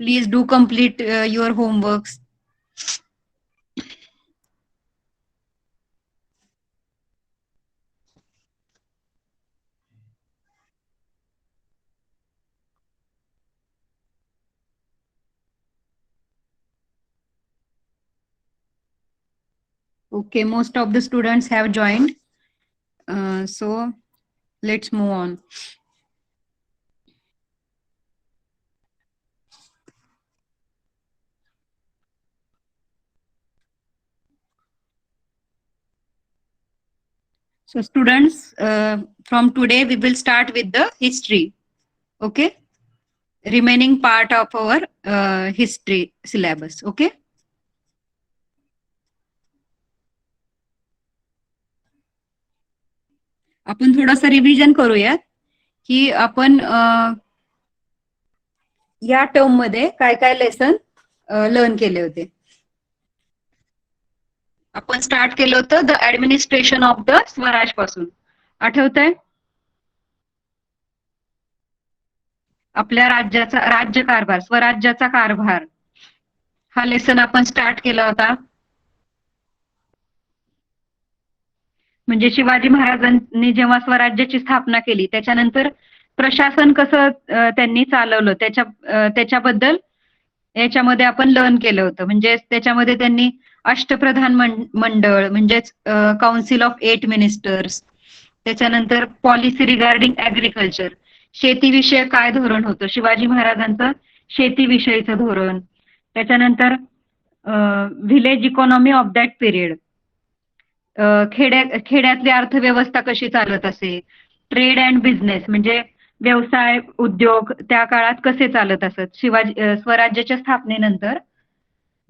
Please do complete your homeworks. Okay, most of the students have joined. So let's move on. So students, from today we will start with the history. Okay, remaining part of our history syllabus. Okay. आपण थोडंसं revision करूयात की आपण या term मध्ये काय काय lesson learn केले होते. आपण स्टार्ट केलं होतं the administration of the Swaraj पासून. आठवतंय? आपल्या राज्याचा राज्यकारभार, स्वराज्याचा कारभार हा लेसन आपण स्टार्ट केला होता. म्हणजे शिवाजी महाराजांनी जेव्हा स्वराज्याची स्थापना केली त्याच्यानंतर प्रशासन कसं त्यांनी चालवलं त्याच्याबद्दल याच्यामध्ये आपण लर्न केलं होतं. म्हणजे त्याच्यामध्ये त्यांनी अष्टप्रधान मंडळ म्हणजेच काउन्सिल ऑफ 8 मिनिस्टर्स, त्याच्यानंतर पॉलिसी रिगार्डिंग ऍग्रिकल्चर, शेतीविषयक काय धोरण होतं शिवाजी महाराजांचं शेतीविषयीचं धोरण, त्याच्यानंतर village economy of that period, खेड्यातली अर्थव्यवस्था कशी चालत असे, ट्रेड अँड बिझनेस म्हणजे व्यवसाय उद्योग त्या काळात कसे चालत असत, स्वराज्याच्या स्थापनेनंतर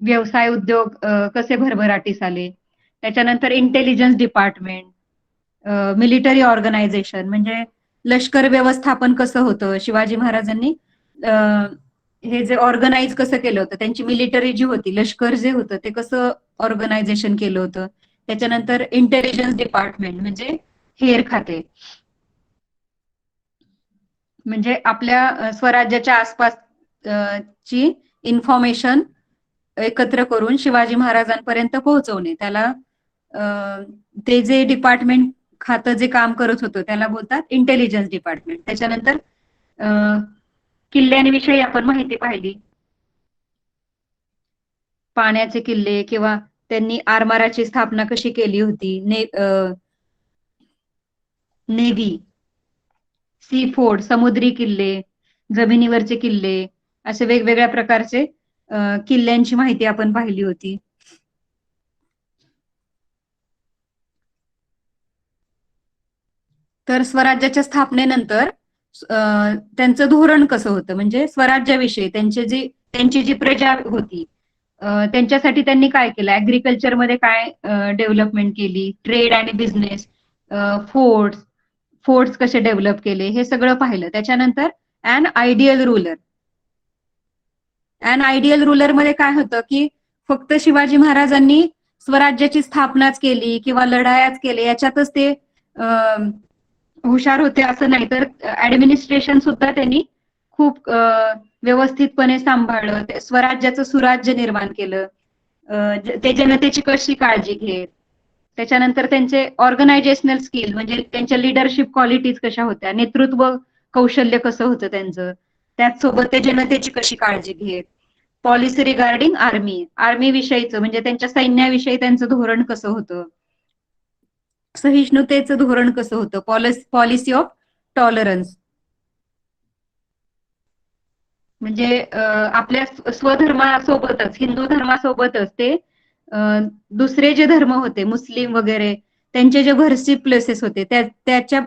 व्यवसाय उद्योग कसे भरभराटीस आले, त्याच्यानंतर इंटेलिजन्स डिपार्टमेंट, मिलिटरी ऑर्गनायझेशन म्हणजे लष्कर व्यवस्थापन कसं होतं, शिवाजी महाराजांनी हे जे ऑर्गनाइज कसं केलं होतं, त्यांची मिलिटरी जी होती, लष्कर जे होतं ते कसं ऑर्गनायझेशन केलं होतं, त्याच्यानंतर इंटेलिजन्स डिपार्टमेंट म्हणजे हेर खाते, म्हणजे आपल्या स्वराज्याच्या आसपास ची इन्फॉर्मेशन एकत्र करून शिवाजी महाराजांपर्यंत पोहोचवणे, त्याला ते जे डिपार्टमेंट खातं जे काम करत होतं त्याला बोलतात इंटेलिजन्स डिपार्टमेंट. त्याच्यानंतर किल्ल्यांविषयी आपण माहिती पाहिली, पाण्याचे किल्ले किंवा त्यांनी आरमाराची स्थापना कशी केली होती, नेव्ही, सी फोर्ट, समुद्री किल्ले, जमिनीवरचे किल्ले, असे वेगवेगळ्या प्रकारचे किल्ल्यांची माहिती आपण पाहिली होती. तर स्वराज्याच्या स्थापनेनंतर त्यांचं धोरण कसं होतं, म्हणजे स्वराज्याविषयी त्यांची जी प्रजा होती त्यांच्यासाठी त्यांनी काय केलं, ऍग्रिकल्चरमध्ये काय डेव्हलपमेंट केली, ट्रेड आणि बिझनेस, फोर्ट्स कसे डेव्हलप केले हे सगळं पाहिलं. त्याच्यानंतर अॅन आयडियल रुलर मध्ये काय होतं की फक्त शिवाजी महाराजांनी स्वराज्याची स्थापनाच केली किंवा लढायाच केले याच्यातच ते हुशार होते असं नाही, तर ऍडमिनिस्ट्रेशन सुद्धा त्यांनी खूप व्यवस्थितपणे सांभाळलं, स्वराज्याचं सुराज्य निर्माण केलं, ते जनतेची कशी काळजी घेत, त्याच्यानंतर त्यांचे ऑर्गनायझेशनल स्किल म्हणजे त्यांच्या लिडरशिप क्वालिटीज कशा होत्या, नेतृत्व कौशल्य कसं होतं त्यांचं, त्याचसोबत ते जनतेची कशी काळजी घेत, पॉलिसी रिगार्डिंग आर्मी विषयीचं म्हणजे त्यांच्या सैन्याविषयी त्यांचं धोरण कसं होतं, सहिष्णुतेचं धोरण कसं होतं, पॉलिसी ऑफ टॉलरन्स म्हणजे आपल्या स्वधर्मासोबतच हिंदू धर्मासोबतच ते दुसरे जे धर्म होते मुस्लिम वगैरे त्यांचे जे घरची प्लेसेस होते त्याच्या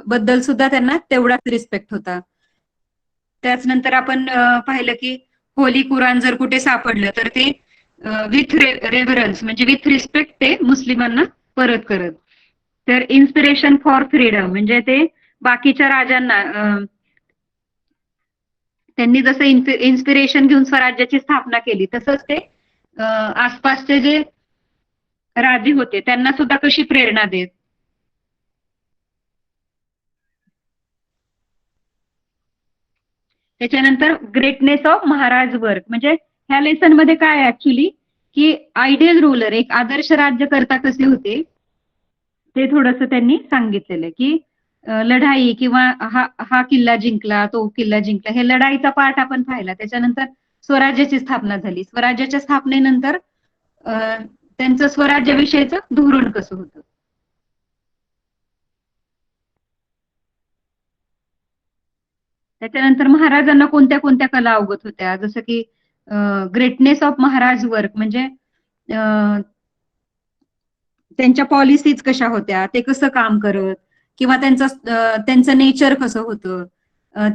बद्दल सुद्धा त्यांना तेवढाच रिस्पेक्ट होता. त्याचनंतर आपण पाहिलं की होली कुराण जर कुठे सापडलं तर ते विथ रेव्हरन्स म्हणजे विथ रिस्पेक्ट ते मुस्लिमांना परत करत. तर इन्स्पिरेशन फॉर फ्रीडम म्हणजे ते बाकीच्या राजांना त्यांनी जसं इन्स्पिरेशन घेऊन स्वराज्याची स्थापना केली तसंच ते आसपासचे जे राजे होते त्यांना सुद्धा कशी प्रेरणा देत. त्याच्यानंतर ग्रेटनेस ऑफ महाराज वर्क, म्हणजे ह्या लेसन मध्ये काय आहे ऍक्च्युली, की आयडियल रूलर, एक आदर्श राज्यकर्ता कसे होते ते थोडंसं त्यांनी सांगितलेलं आहे, की लढाई किंवा हा हा किल्ला जिंकला, तो किल्ला जिंकला, हे लढाईचा पार्ट आपण पाहिला. त्याच्यानंतर स्वराज्याची स्थापना झाली. स्वराज्याच्या स्थापनेनंतर त्यांचं स्वराज्याविषयीचं धोरण कसं होतं. त्याच्यानंतर महाराजांना कोणत्या कोणत्या कला अवगत होत्या, जसं की ग्रेटनेस ऑफ महाराज वर्क म्हणजे त्यांच्या पॉलिसीज कशा होत्या, ते कसं काम करत, किंवा त्यांचं नेचर कसं होतं,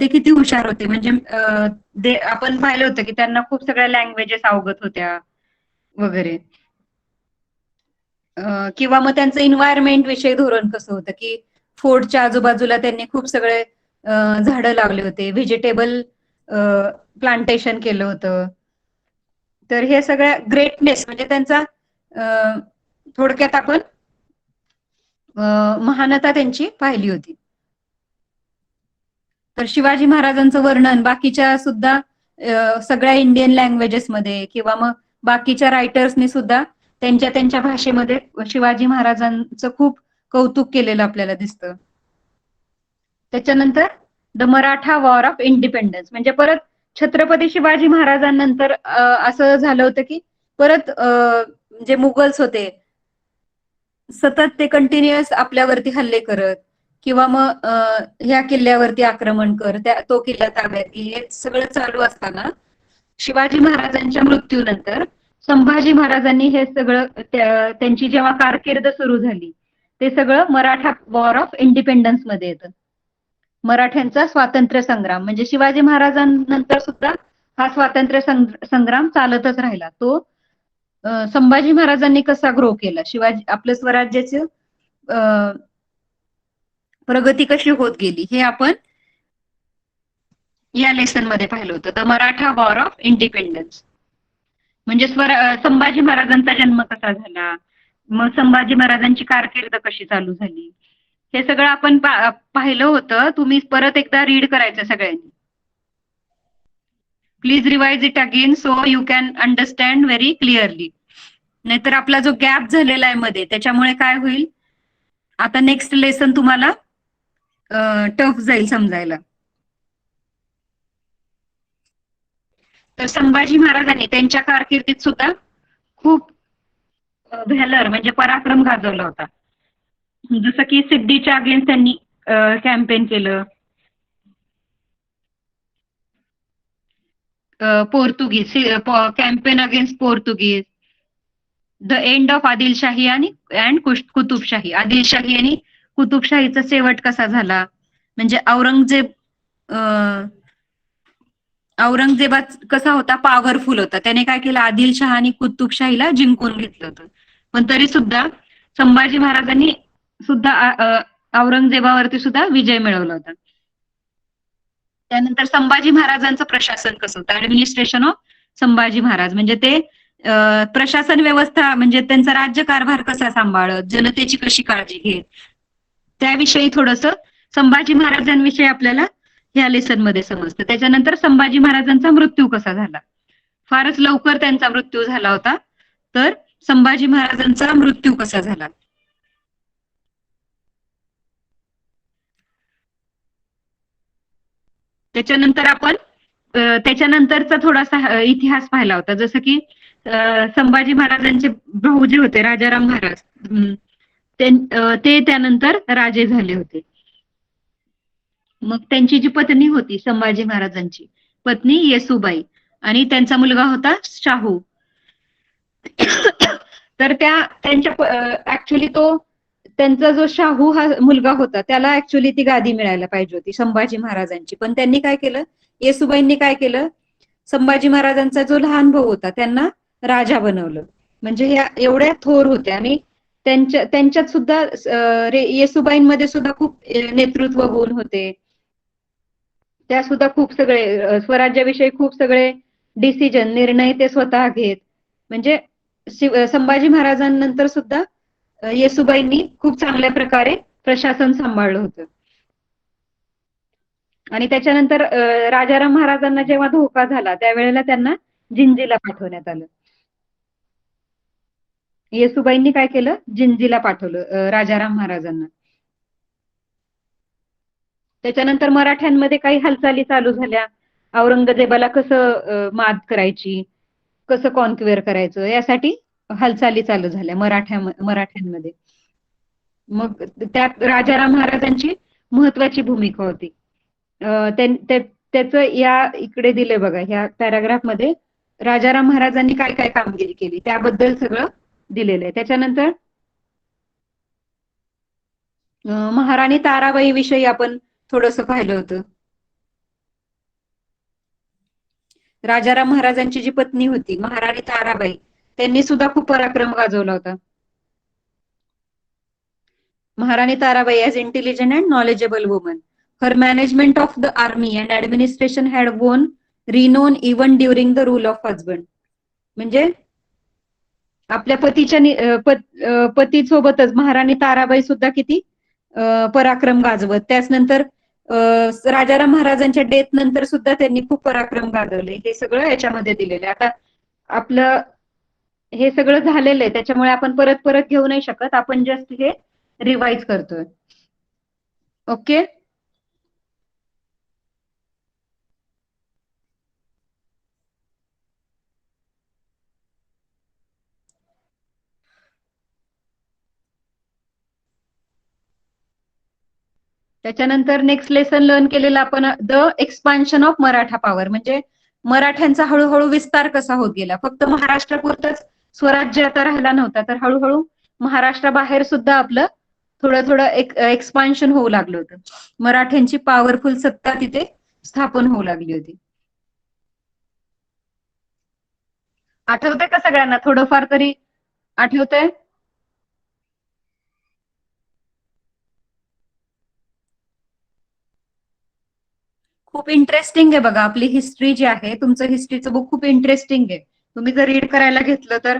ते किती हुशार होते. म्हणजे आपण पाहिलं होतं की त्यांना खूप सगळ्या लँग्वेजेस अवगत होत्या वगैरे. किंवा मग त्यांचं इन्व्हायरमेंट विषयी धोरण कसं होतं, की फोर्टच्या आजूबाजूला त्यांनी खूप सगळे झाडं लावले होते, व्हेजिटेबल प्लांटेशन केलं होतं. तर हे सगळ्या ग्रेटनेस म्हणजे त्यांचा थोडक्यात आपण महानता त्यांची पाहिली होती. तर शिवाजी महाराजांचं वर्णन बाकीच्या सुद्धा सगळ्या इंडियन लँग्वेजेसमध्ये किंवा मग बाकीच्या रायटर्सनी सुद्धा त्यांच्या त्यांच्या भाषेमध्ये शिवाजी महाराजांचं खूप कौतुक केलेलं आपल्याला दिसतं. त्याच्यानंतर the Maratha war of independence, म्हणजे परत छत्रपती शिवाजी महाराजांनंतर असं झालं होतं की परत जे मुघल्स होते सतत ते कंटिन्युअस आपल्यावरती हल्ले करत, किंवा मग ह्या किल्ल्यावरती आक्रमण कर, तो किल्ला ताब्यात घे, हे सगळं चालू असताना शिवाजी महाराजांच्या मृत्यूनंतर संभाजी महाराजांनी हे सगळं त्यांची जेव्हा कारकीर्द सुरू झाली ते सगळं मराठा वॉर ऑफ इंडिपेंडन्स मध्ये येतं. मराठ्यांचा स्वातंत्र्य संग्राम, म्हणजे शिवाजी महाराजांनंतर सुद्धा हा स्वातंत्र्य संग्राम चालतच राहिला. तो संभाजी महाराजांनी कसा ग्रो केला, शिवाजी आपल्या स्वराज्याची प्रगती कशी होत गेली, हे आपण या लेसन मध्ये पाहिलं होतं. The Maratha war of independence म्हणजे संभाजी महाराजांचा जन्म कसा झाला, मग संभाजी महाराजांची कारकीर्द कशी चालू झाली, हे सगळं आपण पाहिलं होतं. तुम्ही परत एकदा रीड करायचं सगळ्यांनी. Please revise it again so you can understand very clearly. नाहीतर आपला जो गॅप झालेला आहे मध्ये त्याच्यामुळे काय होईल, आता नेक्स्ट लेसन तुम्हाला टफ जाईल समजायला. तर संभाजी महाराजांनी त्यांच्या कारकिर्दीत सुद्धा खूप व्हॅलर म्हणजे पराक्रम गाजवला होता. जसं की सिद्दीच्या अगेन्स्ट त्यांनी कॅम्पेन केलं, Portuguese campaign against Portuguese, the end of Adilshahi आणि अँड कुतुबशाही, आदिलशाही आणि कुतुबशाहीचा शेवट कसा झाला, म्हणजे औरंगजेबा कसा होता, पॉवरफुल होता, त्याने काय केलं, आदिलशाह आणि कुतुबशाहीला जिंकून घेतलं होतं. पण तरी सुद्धा संभाजी महाराजांनी सुद्धा औरंगजेबावरती सुद्धा विजय मिळवला होता. त्यानंतर संभाजी महाराजांचं प्रशासन कसं होतं, ऍडमिनिस्ट्रेशन ऑफ संभाजी महाराज, म्हणजे ते प्रशासन व्यवस्था म्हणजे त्यांचा राज्यकारभार कसा सांभाळत, जनतेची कशी काळजी घेत, त्याविषयी थोडंसं संभाजी महाराजांविषयी आपल्याला ह्या लेसन मध्ये समजतं. त्याच्यानंतर संभाजी महाराजांचा मृत्यू कसा झाला, फारच लवकर त्यांचा मृत्यू झाला होता. तर संभाजी महाराजांचा मृत्यू कसा झाला, त्याच्यानंतर आपण त्याच्यानंतरचा थोडासा इतिहास पाहिला होता. जसं की संभाजी महाराजांचे भाऊ जे होते राजाराम महाराज, ते त्यानंतर राजे झाले होते. मग त्यांची जी पत्नी होती संभाजी महाराजांची पत्नी येसुबाई आणि त्यांचा मुलगा होता शाहू. तर त्यांच्या ऍक्च्युली त्यांचा जो शाहू हा मुलगा होता त्याला ऍक्च्युली ती गादी मिळायला पाहिजे होती संभाजी महाराजांची. पण त्यांनी काय केलं, येसुबाईंनी काय केलं, संभाजी महाराजांचा जो लहान भाऊ होता त्यांना राजा बनवलं. म्हणजे ह्या एवढ्या थोर होत्या आणि त्यांच्यात सुद्धा येसुबाईंमध्ये सुद्धा खूप नेतृत्व गुण होते. त्या सुद्धा खूप सगळे स्वराज्याविषयी खूप सगळे डिसिजन निर्णय ते स्वतः घेत. म्हणजे संभाजी महाराजांनंतर सुद्धा येसुबाईंनी खूप चांगल्या प्रकारे प्रशासन सांभाळलं होतं. आणि त्याच्यानंतर राजाराम महाराजांना जेव्हा धोका झाला त्यावेळेला त्यांना जिंजीला पाठवण्यात आलं. येसुबाईंनी काय केलं? जिंजीला पाठवलं राजाराम महाराजांना. त्याच्यानंतर मराठ्यांमध्ये काही हालचाली चालू झाल्या. औरंगजेबाला कसं मात करायची, कसं कॉन्क्वेअर करायचं यासाठी हालचाली चालू झाल्या मराठ्यांमध्ये. मग त्यात राजाराम महाराजांची महत्वाची भूमिका होती. त्याचं या इकडे दिले बघा, ह्या पॅराग्राफ मध्ये राजाराम महाराजांनी काय काय कामगिरी केली त्याबद्दल सगळं दिलेलं आहे. त्याच्यानंतर महाराणी ताराबाई विषयी आपण थोडंसं पाहिलं होतं. राजाराम महाराजांची जी पत्नी होती महाराणी ताराबाई, त्यांनी सुद्धा खूप पराक्रम गाजवला होता. Maharani Tarabai, as intelligent and knowledgeable woman. Her management of the army and administration had won renown even during the rule of husband. म्हणजे आपल्या पतीसोबतच महाराणी ताराबाई सुद्धा किती पराक्रम गाजवत. त्याचनंतर राजाराम महाराजांच्या डेथ नंतर सुद्धा त्यांनी खूप पराक्रम गाजवले. हे सगळं याच्यामध्ये दिलेलं आहे. आता आपलं हे सगळं झालेलं आहे, त्याच्यामुळे आपण परत परत घेऊ नाही शकत. आपण जस्ट हे रिवाइज करतोय. ओके. त्याच्यानंतर नेक्स्ट लेसन लर्न केलेलं आपण the expansion of Maratha power, म्हणजे मराठ्यांचा हळूहळू विस्तार कसा होत गेला. फक्त महाराष्ट्रापुरतच स्वराज्य आता राहिला नव्हता, तर हळूहळू महाराष्ट्राबाहेर सुद्धा आपलं थोडं थोडं एक्सपान्शन होऊ लागलं होतं. मराठ्यांची पॉवरफुल सत्ता तिथे स्थापन होऊ लागली होती. आठवतंय का सगळ्यांना? थोडंफार तरी आठवतंय? खूप इंटरेस्टिंग आहे बघा, आपली हिस्ट्री जी आहे, तुमचं हिस्ट्रीचं बुक खूप इंटरेस्टिंग आहे. तुम्ही जर रीड करायला घेतलं तर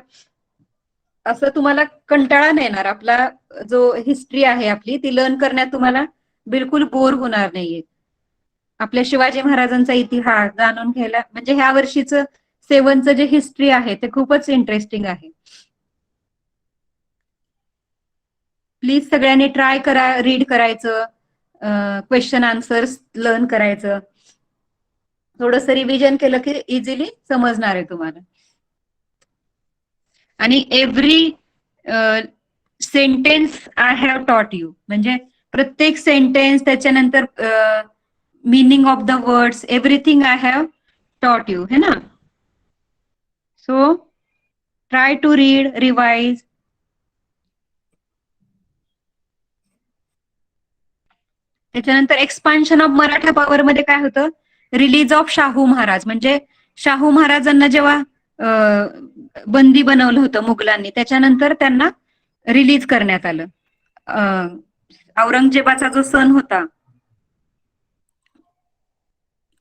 असं तुम्हाला कंटाळा नाही येणार. आपला जो हिस्ट्री आहे आपली ती लर्न करण्यात तुम्हाला बिलकुल बोर होणार नाहीये. आपल्या शिवाजी महाराजांचा इतिहास जाणून घ्यायला म्हणजे ह्या वर्षीचं सेवनचं जे हिस्ट्री आहे ते खूपच इंटरेस्टिंग आहे. प्लीज सगळ्यांनी ट्राय करा रीड करायचं, क्वेश्चन आन्सर्स लर्न करायचं. थोडंसं रिव्हिजन केलं की इझिली समजणार आहे तुम्हाला. आणि every sentence I have taught you, म्हणजे प्रत्येक सेंटेन्स त्याच्यानंतर meaning of the words everything I have taught you, है ना. So try to read, revise. त्याच्यानंतर एक्सपान्शन ऑफ मराठा पॉवर मध्ये काय होतं, रिलीज ऑफ शाहू महाराज, म्हणजे शाहू महाराजांना जेव्हा बंदी बनवलं होतं मुघलांनी, त्याच्यानंतर त्यांना रिलीज करण्यात आलं. औरंगजेबाचा जो सन होता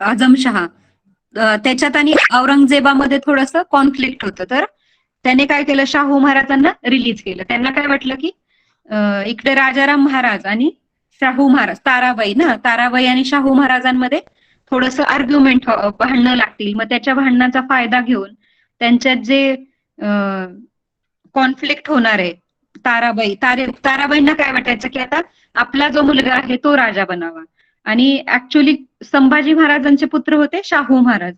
आझमशहा, त्याच्यात आणि औरंगजेबामध्ये थोडंसं कॉन्फ्लिक्ट होतं, तर त्याने काय केलं, शाहू महाराजांना रिलीज केलं. त्यांना काय वाटलं की इकडे राजाराम महाराज आणि शाहू महाराज, ताराबाई ना, ताराबाई आणि शाहू महाराजांमध्ये थोडंसं आर्ग्युमेंट, भांडणं लागतील, मग त्याच्या भांडणाचा फायदा घेऊन त्यांच्यात जे कॉन्फ्लिक्ट होणार आहे, ताराबाईंना काय वाटायचं की आता आपला जो मुलगा आहे तो राजा बनावा. आणि ऍक्च्युली संभाजी महाराजांचे पुत्र होते शाहू महाराज,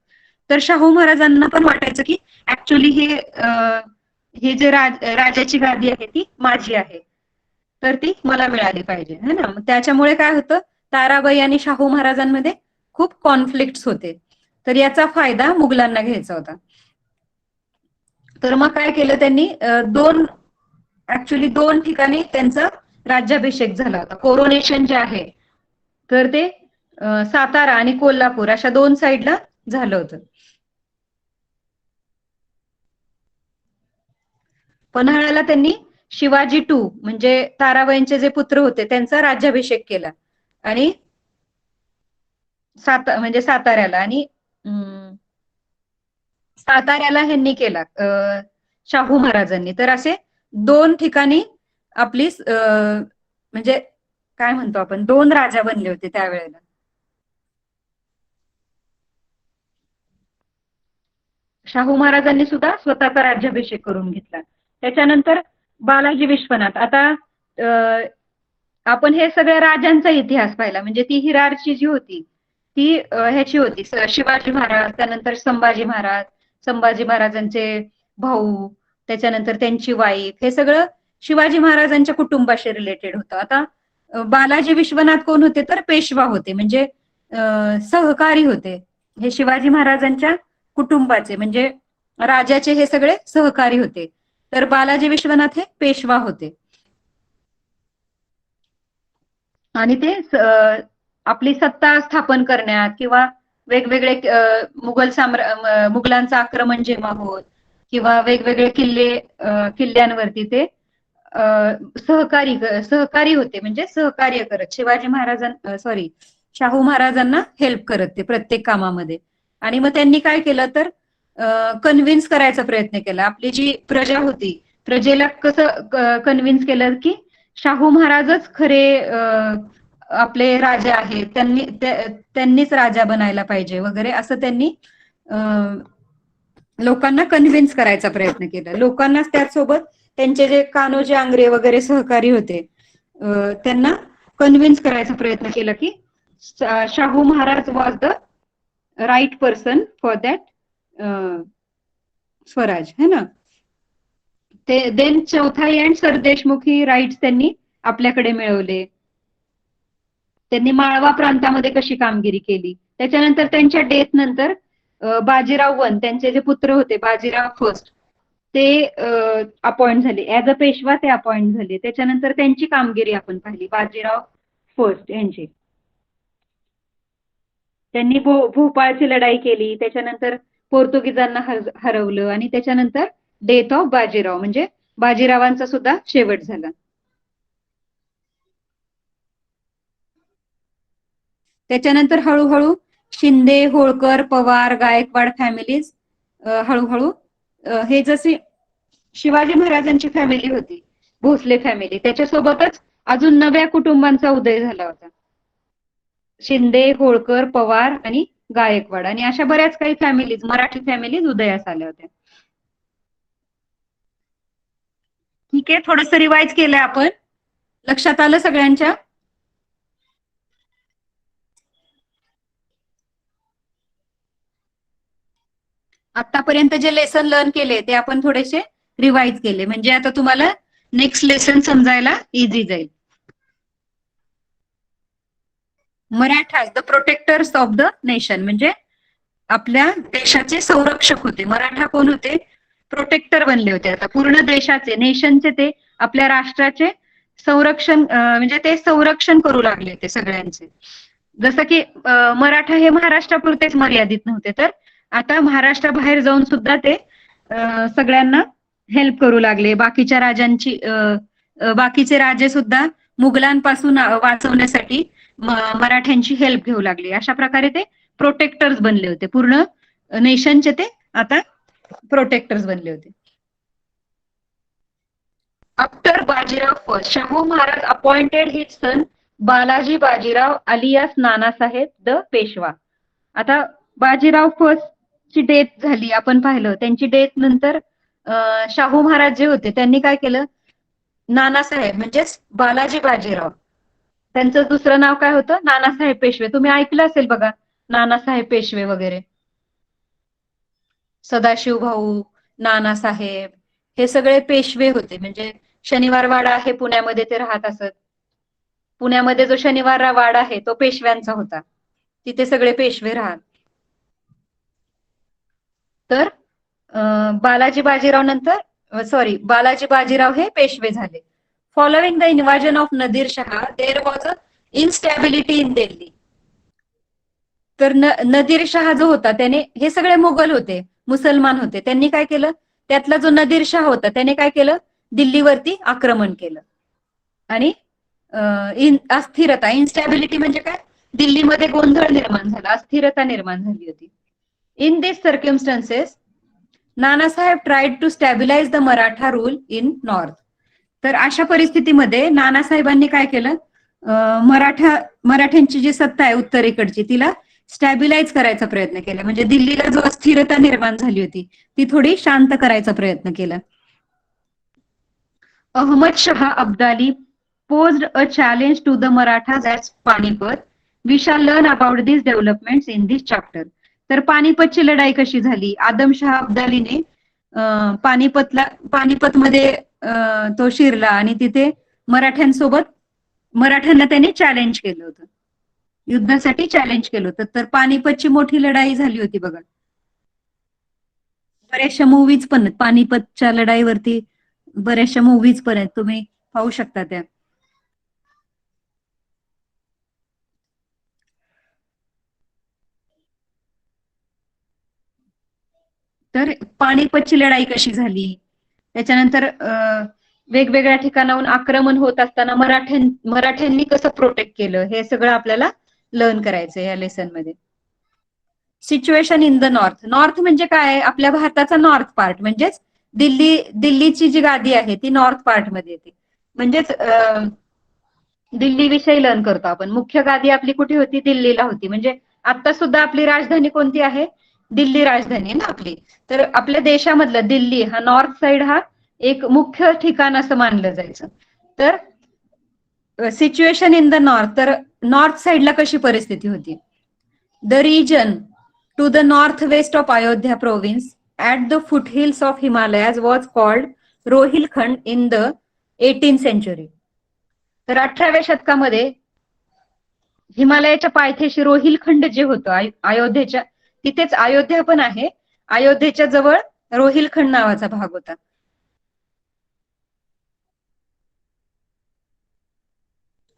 तर शाहू महाराजांना पण वाटायचं की ऍक्च्युली हे जे राजाची गादी आहे ती माझी आहे, तर ती मला मिळाली पाहिजे, है ना. त्याच्यामुळे काय होतं, ताराबाई आणि शाहू महाराजांमध्ये खूप कॉन्फ्लिक्ट होते, तर याचा फायदा मुघलांना घ्यायचा होता. तर मग काय केलं त्यांनी, दोन ठिकाणी त्यांचा राज्याभिषेक झाला होता. कोरोनेशन जे आहे तर ते सातारा आणि कोल्हापूर अशा दोन साईडला झालं होतं. पन्हाळ्याला त्यांनी शिवाजी टू म्हणजे ताराबाईंचे जे पुत्र होते त्यांचा राज्याभिषेक केला. आणि साताऱ्याला आणि साताऱ्याला ह्यांनी केला शाहू महाराजांनी. तर असे दोन ठिकाणी आपली म्हणजे काय म्हणतो आपण, दोन राजा बनले होते त्यावेळेला. शाहू महाराजांनी सुद्धा स्वतःचा राज्याभिषेक करून घेतला. त्याच्यानंतर बालाजी विश्वनाथ. आता आपण हे सगळ्या राजांचा इतिहास पाहिला, म्हणजे ती हिरार्ची जी होती ती ह्याची होती, शिवाजी महाराज, त्यानंतर संभाजी महाराज, संभाजी महाराजांचे भाऊ, त्याच्यानंतर त्यांची वाईफ, हे सगळं शिवाजी महाराजांच्या कुटुंबाशी रिलेटेड होतं. आता बालाजी विश्वनाथ कोण होते, तर पेशवा होते, म्हणजे सहकारी होते. हे शिवाजी महाराजांच्या कुटुंबाचे म्हणजे राजाचे हे सगळे सहकारी होते. तर बालाजी विश्वनाथ हे पेशवा होते. आणि ते आपली सत्ता स्थापन करण्यात किंवा वेगवेगळे मुघलांचं आक्रमण जेव्हा होत किंवा वेगवेगळे किल्ल्यांवरती ते सहकारी होते, म्हणजे सहकार्य करत शिवाजी महाराजांना शाहू महाराजांना हेल्प करत ते प्रत्येक कामामध्ये. आणि मग त्यांनी काय केलं तर कन्व्हिन्स करायचा प्रयत्न केला. आपली जी प्रजा होती, प्रजेला कसं कन्व्हिन्स केलं की शाहू महाराजच खरे आपले राजा आहेत, त्यांनीच राजा बनायला पाहिजे वगैरे, असं त्यांनी लोकांना कन्व्हिन्स करायचा प्रयत्न केला. लोकांनाच त्याचसोबत त्यांचे जे कान्होजी आंग्रे वगैरे सहकारी होते त्यांना कन्व्हिन्स करायचा प्रयत्न केला की Shahu Maharaj was the right person for that swaraj, है ना. ते देन चौथाई अँड सरदेशमुखी राईट्स त्यांनी आपल्याकडे मिळवले. त्यांनी माळवा प्रांतामध्ये कशी कामगिरी केली. त्याच्यानंतर त्यांच्या डेथ नंतर बाजीराव वन, त्यांचे जे पुत्र होते बाजीराव फर्स्ट, ते अपॉइंट झाले ऍज अ पेशवा, ते अपॉइंट झाले. त्याच्यानंतर त्यांची कामगिरी आपण पाहिली, बाजीराव फर्स्ट यांची. त्यांनी भोपाळची लढाई केली, त्याच्यानंतर पोर्तुगीजांना हरवलं, आणि त्याच्यानंतर डेथ ऑफ बाजीराव, म्हणजे बाजीरावांचा सुद्धा शेवट झाला. त्याच्यानंतर हळूहळू शिंदे, होळकर, पवार, गायकवाड फॅमिलीज हळूहळू हे जसे शिवाजी महाराजांची फॅमिली होती, भोसले फॅमिली, त्याच्यासोबतच अजून नव्या कुटुंबांचा उदय झाला होता. शिंदे, होळकर, पवार आणि गायकवाड, आणि अशा बऱ्याच काही फॅमिलीज, मराठी फॅमिलीज उदयास आल्या होत्या. ठीक आहे, थोडस रिवाइज केलंय आपण. लक्षात आलं सगळ्यांच्या? आतापर्यंत जे लेसन लर्न केले ते आपण थोडेसे रिवाइज केले, म्हणजे आता तुम्हाला नेक्स्ट लेसन समजायला इझी जाईल. Maratha the protectors of the nation, म्हणजे आपल्या देशाचे संरक्षक होते. मराठा कोण होते? प्रोटेक्टर बनले होते. आता पूर्ण देशाचे, नेशनचे, ते आपल्या राष्ट्राचे संरक्षण, म्हणजे ते संरक्षण करू लागले होते सगळ्यांचे. जसं की मराठा हे महाराष्ट्रापुरतेच मर्यादित नव्हते, तर आता महाराष्ट्राबाहेर जाऊन सुद्धा ते सगळ्यांना हेल्प करू लागले. बाकीच्या राजांची बाकीचे राजे सुद्धा मुघलांपासून वाचवण्यासाठी मराठ्यांची हेल्प घेऊ लागले. अशा प्रकारे ते प्रोटेक्टर्स बनले होते. पूर्ण नेशनचे ते आता प्रोटेक्टर्स बनले होते. After Bajirao first, Shahu Maharaj appointed his son Balaji Bajirao alias Nanasaheb the Peshwa. आता बाजीराव फर्स्ट ची डेथ झाली, आपण पाहिलं. त्यांची डेथ नंतर शाहू महाराज जे होते त्यांनी काय केलं, नानासाहेब म्हणजेच बालाजी बाजीराव, त्यांचं दुसरं नाव काय होतं, नानासाहेब पेशवे. तुम्ही ऐकलं असेल बघा, नानासाहेब पेशवे वगैरे, सदाशिव भाऊ, नानासाहेब, हे सगळे पेशवे होते. म्हणजे शनिवार वाडा आहे पुण्यामध्ये, ते राहत असत. पुण्यामध्ये जो शनिवार वाडा आहे तो पेशव्यांचा होता, तिथे सगळे पेशवे राहत. तर बालाजी बाजीराव नंतर बालाजी बाजीराव हे पेशवे झाले. Following the invasion of Nadir Shah there was a instability in Delhi. तर नदीर शहा जो होता त्याने, हे सगळे मुघल होते, मुसलमान होते, त्यांनी काय केलं, त्यातला जो नदीर शहा होता त्याने काय केलं, दिल्लीवरती आक्रमण केलं. आणि अस्थिरता, इनस्टॅबिलिटी म्हणजे काय, दिल्लीमध्ये गोंधळ निर्माण झाला, अस्थिरता निर्माण झाली होती. In this circumstances Nanasaheb tried to stabilise the Maratha rule in north. तर अशा परिस्थितीमध्ये नानासाहेबांनी काय केलं, मराठ्यांची जी सत्ता आहे उत्तरेकडची, तिला स्टॅबिलाइज करायचा प्रयत्न केला. म्हणजे दिल्लीला जो अस्थिरता निर्माण झाली होती ती थोडी शांत करायचा प्रयत्न केला. Ahmad Shah Abdali posed a challenge to the Marathas at Panipat. We shall learn about these developments in this chapter. तर पानिपतची लढाई कशी झाली? आदमशहा अब्दालीने पानिपतमध्ये तो शिरला आणि तिथे मराठ्यांना त्याने चॅलेंज केलं होतं, युद्धासाठी चॅलेंज केलं होतं. तर पानिपतची मोठी लढाई झाली होती बघा. बऱ्याचशा मूवीज पण आहेत पानिपतच्या लढाईवरती, बऱ्याचशा मूवीज पण आहेत, तुम्ही पाहू शकता त्या. तर पानिपतची लढाई कशी झाली, त्याच्यानंतर वेगवेगळ्या ठिकाणाहून आक्रमण होत असताना मराठ्यांनी कसं प्रोटेक्ट केलं, हे सगळं आपल्याला लर्न करायचं या लेसन मध्ये. Situation in the north. North म्हणजे काय? आपल्या भारताचा नॉर्थ पार्ट, म्हणजेच दिल्लीची जी गादी आहे ती नॉर्थ पार्ट मध्ये येते. म्हणजेच दिल्ली विषयी लर्न करतो आपण. मुख्य गादी आपली कुठे होती? दिल्लीला होती. म्हणजे आता सुद्धा आपली राजधानी कोणती आहे? दिल्ली राजधानी ना आपली. तर आपल्या देशामधलं दिल्ली हा नॉर्थ साइड हा एक मुख्य ठिकाण असं मानलं जायचं. तर सिच्युएशन इन द नॉर्थ, तर नॉर्थ साइडला कशी परिस्थिती होती? The region to the north west of Ayodhya province at the foothills of Himalayas was called Rohilkhand in the 18th century. तर 18व्या शतकामध्ये हिमालयाच्या पायथ्याशी रोहिलखंड जे होतं अयोध्येच्या, तिथेच अयोध्या पण आहे, अयोध्येच्या जवळ रोहिलखंड नावाचा भाग होता.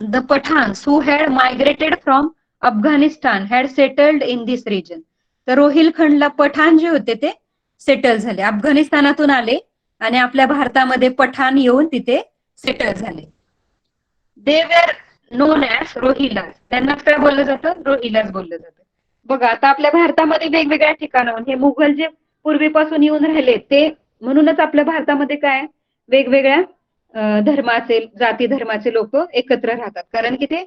The Pathans who had migrated from Afghanistan had settled in this region. तर रोहिलखंडला पठाण जे होते ते सेटल झाले, अफगाणिस्तानातून आले आणि आपल्या भारतामध्ये पठाण येऊन तिथे सेटल झाले. They were known as Rohillas. त्यांनाच काय बोललं जातं? रोहिलाज बोललं जातं. बघा आता आपल्या भारतामध्ये वेगवेगळ्या ठिकाणाहून हे मुघल जे पूर्वीपासून येऊन राहिले ते, म्हणूनच आपल्या भारतामध्ये काय वेगवेगळ्या धर्माचे, जाती धर्माचे लोक एकत्र राहतात. कारण की ते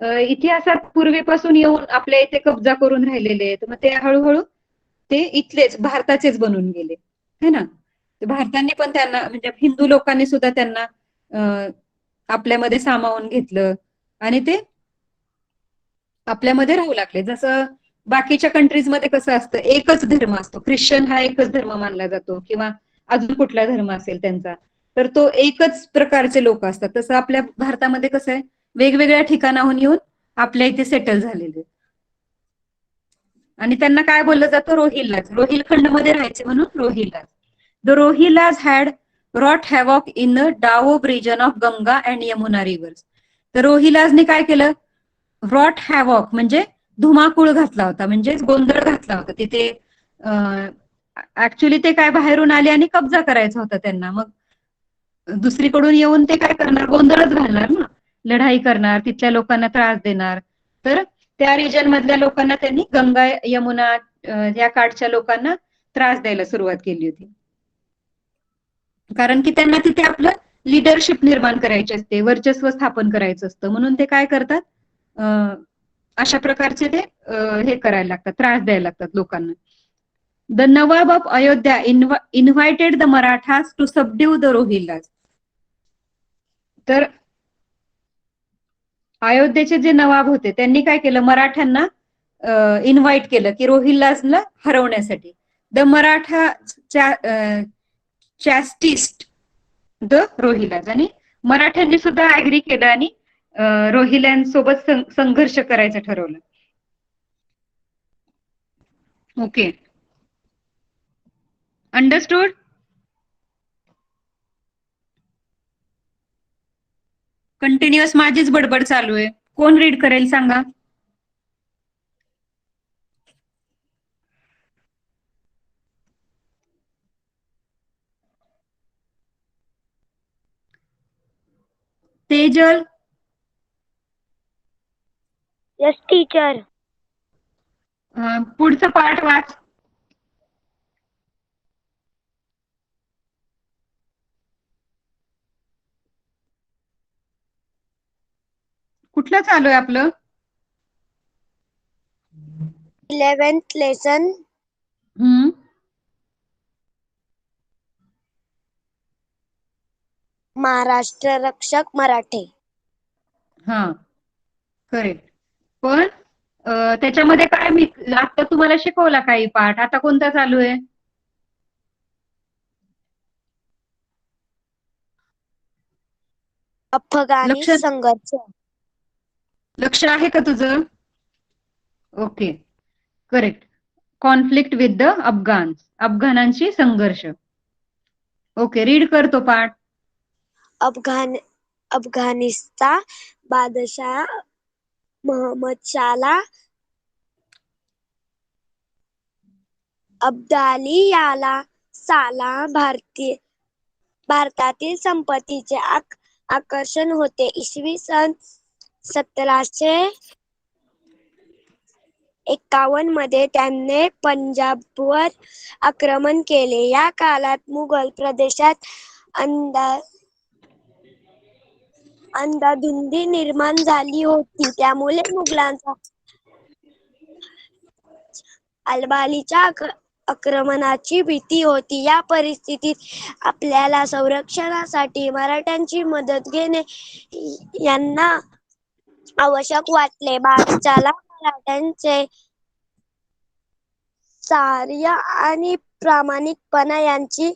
इतिहासात पूर्वीपासून येऊन आपल्या इथे कब्जा करून राहिलेले आहेत. मग ते हळूहळू ते इथलेच भारताचेच बनून गेले, है ना. भारताने पण त्यांना, म्हणजे हिंदू लोकांनी सुद्धा त्यांना आपल्यामध्ये सामावून घेतलं आणि ते आपल्यामध्ये राहू लागले. जसं बाकीच्या कंट्रीजमध्ये कसं असतं, एकच धर्म असतो, ख्रिश्चन हा एकच धर्म मानला जातो किंवा अजून कुठला धर्म असेल त्यांचा, तर तो एकच प्रकारचे लोक असतात. तसं आपल्या भारतामध्ये कसं आहे, वेगवेगळ्या ठिकाणाहून येऊन आपल्या इथे सेटल झालेले आणि त्यांना काय बोललं जातं? रोहिलाज. रोहिलखंड मध्ये राहायचे म्हणून Rohillas. The Rohillas had wrought havoc in the Doab region of Ganga and Yamuna rivers. तर रोहिलाजने काय केलं? रॉट हॅवॉक म्हणजे धुमाकूळ घातला होता, म्हणजेच गोंधळ घातला होता तिथे. ऍक्च्युली ते काय बाहेरून आले आणि कब्जा करायचा होता त्यांना. मग दुसरीकडून येऊन ते काय करणार? गोंधळच घालणार ना, लढाई करणार, तिथल्या लोकांना त्रास देणार. तर त्या रिजन मधल्या लोकांना त्यांनी, गंगा यमुना या काठच्या लोकांना त्रास द्यायला सुरुवात केली होती. कारण की त्यांना तिथे आपलं लिडरशिप निर्माण करायची असते, वर्चस्व स्थापन करायचं असतं, म्हणून ते काय करतात, अशा प्रकारचे ते हे करायला लागतात, त्रास द्यायला लागतात लोकांना. The nawab of Ayodhya invited the Marathas to subdue the Rohillas. तर अयोध्येचे जे नवाब होते त्यांनी काय केलं? मराठ्यांना इन्व्हाइट केलं की रोहिल्लाजला हरवण्यासाठी. The Maratha chastised the Rohillas. आणि मराठ्यांनी सुद्धा ऍग्री केलं आणि रोहिल्यांसोबत संघर्ष करायचं ठरवलं. Okay, understood. कंटिन्युअस माझीच बडबड चालू आहे, कोण रीड करेल सांगा? तेजल. Yes teacher. पुढचं पार्ट वाच. कुठलं चालू आहे आपलं? 11th lesson. हम्म. महाराष्ट्र रक्षक मराठे. हा, करेक्ट. पण त्याच्यामध्ये काय मी आता तुम्हाला शिकवला काही पाठ, आता कोणता चालू आहे? अफगाणी लक्ष संघर्ष. लक्ष आहे का तुझं? Okay, correct. Conflict with the Afghans, अफगाणांशी संघर्ष. ओके, रीड कर तो पाठ. अफगाणिस्ता बादशाह मोहम्मद शाहला अब्दाली याला साला भारतातील संपत्तीचे आकर्षण होते. इसवी सन 1751 मध्ये त्याने पंजाबवर आक्रमण केले. या काळात मुघल प्रदेशात अंधाधुंदी निर्माण झाली होती. त्यामुळे मुघलांचा अब्दालीच्या आक्रमणाची भीती होती. या परिस्थितीत आपल्याला संरक्षणासाठी मराठ्यांची मदत घेणे यांना आवश्यक वाटले. बादशाहला मराठ्यांचे शौर्य आणि प्रामाणिकपणा यांची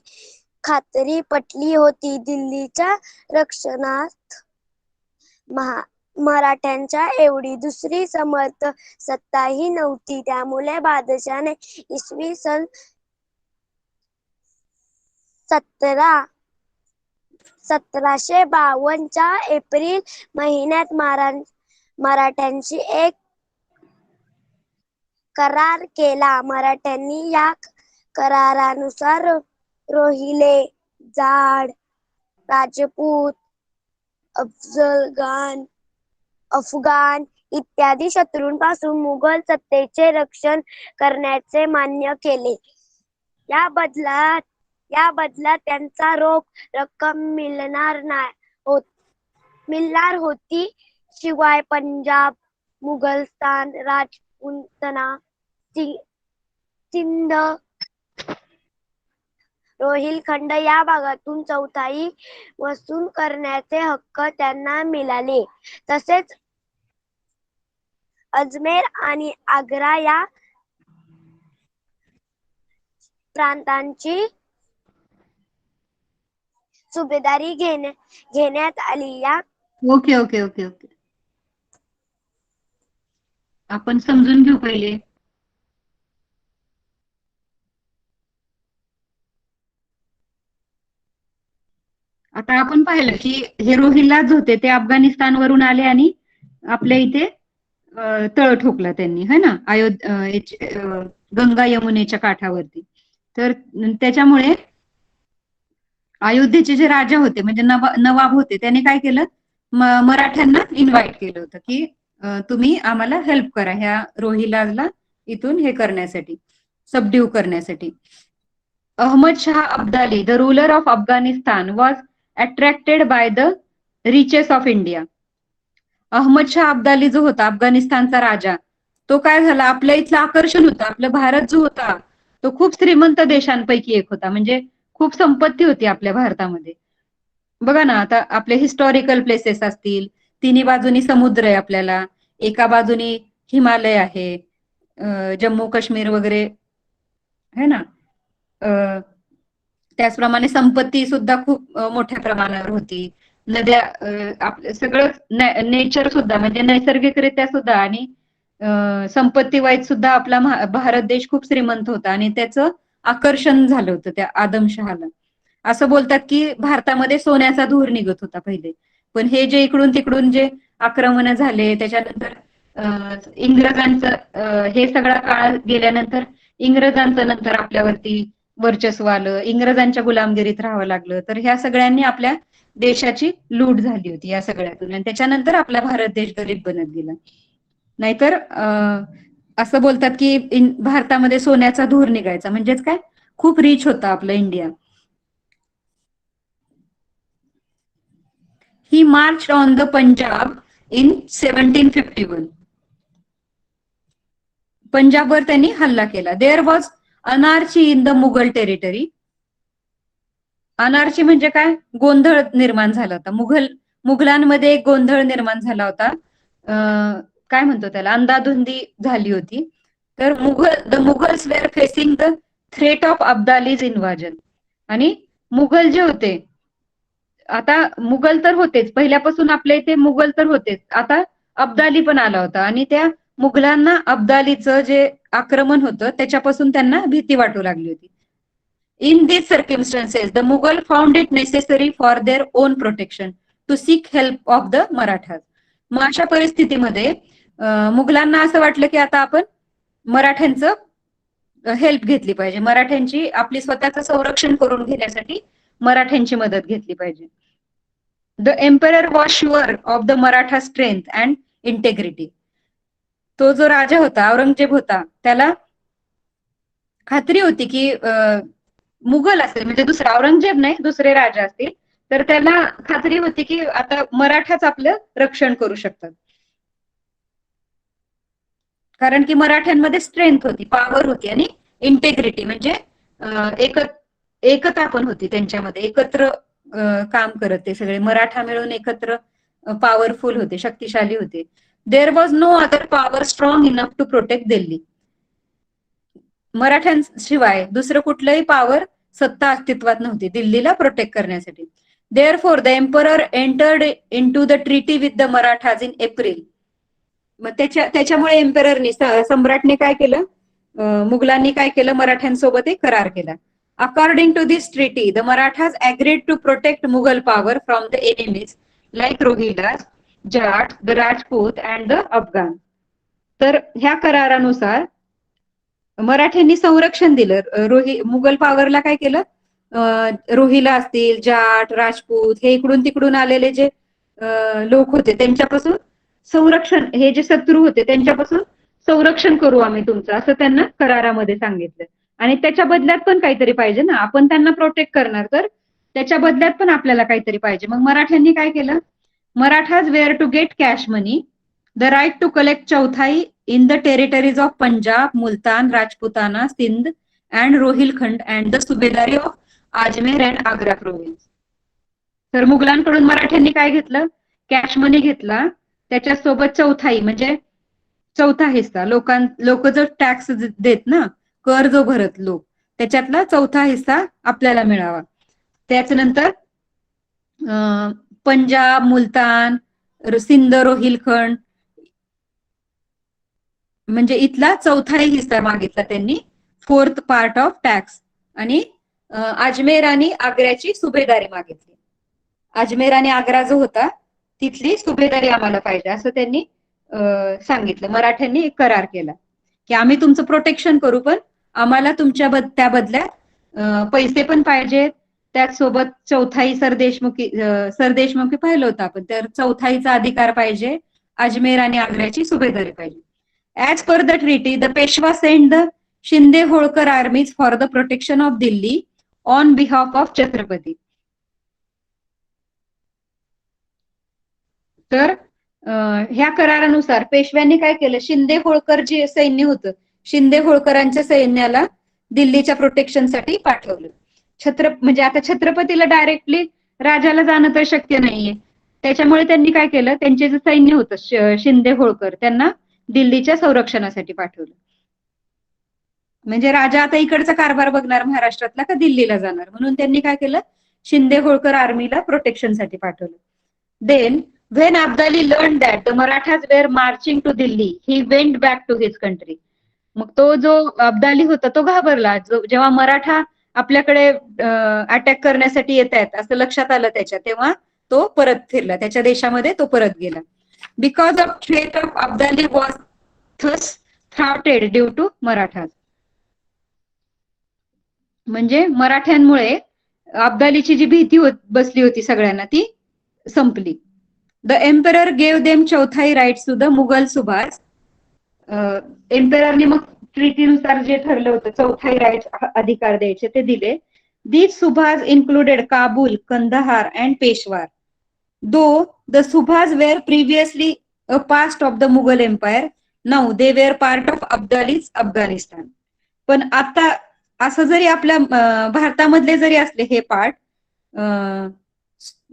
खात्री पटली होती. दिल्लीच्या रक्षणात मराठ्यांच्या एवढी दुसरी समर्थ सत्ताही नव्हती. त्यामुळे बादशाहने इसवी सन 1752 च्या एप्रिल महिन्यात मराठ्यांशी एक करार केला. मराठ्यांनी या करारानुसार रोहिले, जाट, राजपूत, अफगाण इत्यादी शत्रूंपासून मुघल सत्तेचे रक्षण करण्याचे मान्य केले. या बदल्यात त्यांचा रोख रक्कम मिळणार होती. शिवाय पंजाब, मुघलस्थान, राजपुताना, सिंध, रोहिलखंड या भागातून चौथाई वसूल करण्याचे हक्क त्यांना मिळाले. तसेच अजमेर आणि आग्रा या प्रांतांची सुभेदारी घेण्यात आली. या ओके ओके ओके ओके, आपण समजून घेऊ पहिले. आता आपण पाहिलं की हे रोहिल्लाच होते, ते अफगाणिस्तानवरून आले आणि आपल्या इथे तळ ठोकला त्यांनी, है ना, गंगा यमुनेच्या काठावरती. तर त्याच्यामुळे अयोध्येचे जे राजा होते म्हणजे नवाब होते, त्याने काय केलं, मराठ्यांना इन्व्हाइट केलं होतं की तुम्ही आम्हाला हेल्प करा ह्या रोहिल्लाला इथून हे करण्यासाठी, सबड्यू करण्यासाठी. Ahmad Shah Abdali, the ruler of Afghanistan, was attracted by the riches of India. Ahmad Shah Abdali जो होता, अफगाणिस्तानचा राजा, तो काय झाला, आपल्या इथलं आकर्षण होतं. आपलं भारत जो होता तो खूप श्रीमंत देशांपैकी एक होता, म्हणजे खूप संपत्ती होती आपल्या भारतामध्ये. बघा ना, आता आपले हिस्टॉरिकल प्लेसेस असतील, तिन्ही बाजूनी समुद्र आहे आपल्याला, एका बाजूनी हिमालय आहे, जम्मू काश्मीर वगैरे, है ना. त्याचप्रमाणे संपत्ती सुद्धा खूप मोठ्या प्रमाणावर होती. नद्या, आपलं सगळं नेचर सुद्धा म्हणजे नैसर्गिकरित्या सुद्धा आणि संपत्ती वाईज सुद्धा आपला भारत देश खूप श्रीमंत होता आणि त्याचं आकर्षण झालं होतं त्या आदमशहाला. असं बोलतात की भारतामध्ये सोन्याचा धूर निघत होता पहिले, पण हे जे इकडून तिकडून जे आक्रमण झाले त्याच्यानंतर इंग्रजांचं हे सगळा काळ गेल्यानंतर इंग्रजांचं नंतर आपल्यावरती वर्चस्व आलं, इंग्रजांच्या गुलामगिरीत राहावं लागलं. तर ह्या सगळ्यांनी आपल्या देशाची लूट झाली होती या सगळ्यातून, आणि त्याच्यानंतर आपला भारत देश गरीब बनत गेला. नाहीतर असं बोलतात की भारतामध्ये सोन्याचा धूर निघायचा, म्हणजेच काय, खूप रिच होता आपलं India. He marched on the Punjab in 1751. पंजाबवर त्यांनी हल्ला केला. There was anarchy in the Mughal territory. Anarchy म्हणजे काय? गोंधळ निर्माण झाला होता. मुघलांमध्ये एक गोंधळ निर्माण झाला होता. काय म्हणतो त्याला, अंदाधुंदी झाली होती. तर the Mughals were facing the threat of Abdali's invasion. आणि मुघल जे होते, आता मुघल तर होतेच, पहिल्यापासून आपल्या इथे मुघल तर होतेच, आता अब्दाली पण आला होता. आणि त्या मुघलांना अब्दालीचं जे आक्रमण होतं त्याच्यापासून त्यांना भीती वाटू लागली होती. In these circumstances, the Mughal found it necessary for their own protection to seek help of the Marathas. मग अशा परिस्थितीमध्ये मुघलांना असं वाटलं की आता आपण मराठ्यांचं हेल्प घेतली पाहिजे, मराठ्यांची आपली स्वतःचं संरक्षण करून घेण्यासाठी मराठ्यांची मदत घेतली पाहिजे. The emperor was sure of the Maratha strength and integrity. तो जो राजा होता, औरंगजेब होता, त्याला खात्री होती की मुघल असेल म्हणजे दुसरा औरंगजेब नाही, दुसरे राजा असतील तर त्याला खात्री होती की आता मराठाच आपलं रक्षण करू शकतात. कारण की मराठ्यांमध्ये स्ट्रेंथ होती, पॉवर होती आणि इंटेग्रिटी म्हणजे एकता पण होती त्यांच्यामध्ये. एकत्र काम करत ते सगळे मराठा मिळून एकत्र पॉवरफुल होते, शक्तिशाली होते. There was no other power strong enough to protect Delhi. मराठ्यांशिवाय दुसरं कुठलंही पॉवर, सत्ता अस्तित्वात नव्हती दिल्लीला प्रोटेक्ट करण्यासाठी. Therefore the emperor entered in to the treaty with the Marathas in April. मग त्याच्यामुळे एम्पररनी, सम्राटने काय केलं, मुघलांनी काय केलं, मराठ्यांसोबत एक करार केला. According to this treaty the Marathas agreed to protect Mughal power from the enemies like Rohillas, Jat, the Rajput and the Afghan. तर ह्या करारानुसार मराठ्यांनी संरक्षण दिलं. मुघल पॉवरला काय केलं, रोहिला असतील, जाट, राजपूत, हे इकडून तिकडून आलेले जे लोक होते त्यांच्यापासून संरक्षण, हे जे शत्रू होते त्यांच्यापासून संरक्षण करू आम्ही तुमचं, असं त्यांना करारामध्ये सांगितलं. आणि त्याच्या बदल्यात पण काहीतरी पाहिजे ना, आपण त्यांना प्रोटेक्ट करणार तर त्याच्या बदल्यात पण आपल्याला काहीतरी पाहिजे. मग मराठ्यांनी काय केलं, Marathas were to get cash money, the right to collect chauthai in the territories of Punjab, Multan, Rajputana, Sindh and Rohilkhand and the Subedari of Ajmer and Agra province. तर मुघलांकडून मराठ्यांनी काय घेतलं, कॅश मनी घेतला, त्याच्यासोबत चौथाई म्हणजे चौथा हिस्सा, लोक जो टॅक्स देत ना, कर जो भरत लोक, त्याच्यातला चौथा हिस्सा आपल्याला मिळावा. त्याच्यानंतर पंजाब, मुलतान, सिंध, रोहिलखंड म्हणजे इथला चौथाही हिस्सा मागितला त्यांनी, फोर्थ पार्ट ऑफ टॅक्स. आणि अजमेर आणि आग्र्याची सुभेदारी मागितली. अजमेर आणि आग्रा जो होता तिथली सुभेदारी आम्हाला पाहिजे असं त्यांनी सांगितलं. मराठ्यांनी एक करार केला की आम्ही तुमचं प्रोटेक्शन करू, पण आम्हाला त्या बदल्यात पैसे पण पाहिजेत, त्याचसोबत चौथाई सरदेशमुखी पाहिलं होतं आपण, तर चौथाईचा अधिकार पाहिजे, अजमेर आणि आग्र्याची सुभेदारी पाहिजे. As per the treaty, the Peshwa sent the Shinde Holkar armies for the protection of Delhi on behalf of Chhatrapati. तर ह्या करारानुसार पेशव्यांनी काय केलं, शिंदे होळकर जे सैन्य होतं, शिंदे होळकरांच्या सैन्याला दिल्लीच्या प्रोटेक्शनसाठी पाठवलं. म्हणजे आता छत्रपतीला डायरेक्टली राजाला जाणं तर शक्य नाहीये, त्याच्यामुळे त्यांनी काय केलं, त्यांचे जे सैन्य होतं शिंदे होळकर त्यांना दिल्लीच्या संरक्षणासाठी पाठवलं. म्हणजे राजा आता इकडचा कारभार बघणार महाराष्ट्रातला का दिल्लीला जाणार, म्हणून त्यांनी काय केलं, शिंदे होळकर आर्मीला प्रोटेक्शनसाठी पाठवलं. Then when Abdali learned that the Marathas were marching to Delhi, he went back to his country. मग तो जो अब्दाली होता तो घाबरला. जेव्हा मराठा आपल्याकडे अटॅक करण्यासाठी येत आहेत असं लक्षात आलं त्याच्या, तेव्हा तो परत फिरला, त्याच्या देशामध्ये तो परत गेला. Because of threat of Abdali was thus thwarted due to Marathas. म्हणजे मराठ्यांमुळे अब्दालीची जी भीती बसली होती सगळ्यांना ती संपली. The emperor gave them chauthai rights to the Mughal सुभाष. एम्पररने मग ट्रीटीनुसार जे ठरलं होतं चौथाई राईट्स अधिकार द्यायचे ते दिले. दीज सुभाष included Kabul, Kandahar and Peshawar. Though the Subhas were previously a part of the Mughal Empire, No, they were part of Abdali's Afghanistan. पण आता असं जरी आपल्या भारतामधले जरी असले हे पार्ट,